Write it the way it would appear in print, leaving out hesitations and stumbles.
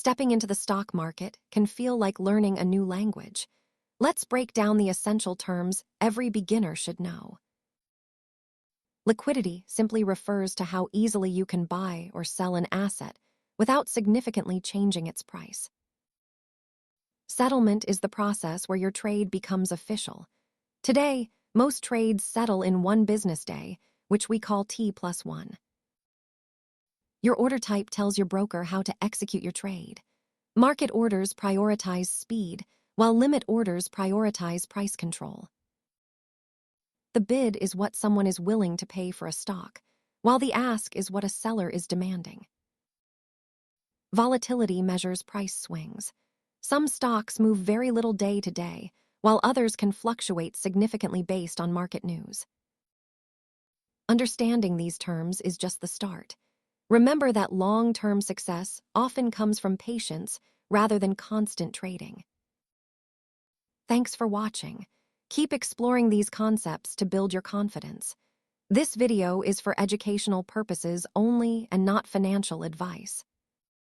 Stepping into the stock market can feel like learning a new language. Let's break down the essential terms every beginner should know. Liquidity simply refers to how easily you can buy or sell an asset without significantly changing its price. Settlement is the process where your trade becomes official. Today, most trades settle in one business day, which we call T+1. Your order type tells your broker how to execute your trade. Market orders prioritize speed, while limit orders prioritize price control. The bid is what someone is willing to pay for a stock, while the ask is what a seller is demanding. Volatility measures price swings. Some stocks move very little day to day, while others can fluctuate significantly based on market news. Understanding these terms is just the start. Remember that long-term success often comes from patience rather than constant trading. Thanks for watching. Keep exploring these concepts to build your confidence. This video is for educational purposes only and not financial advice.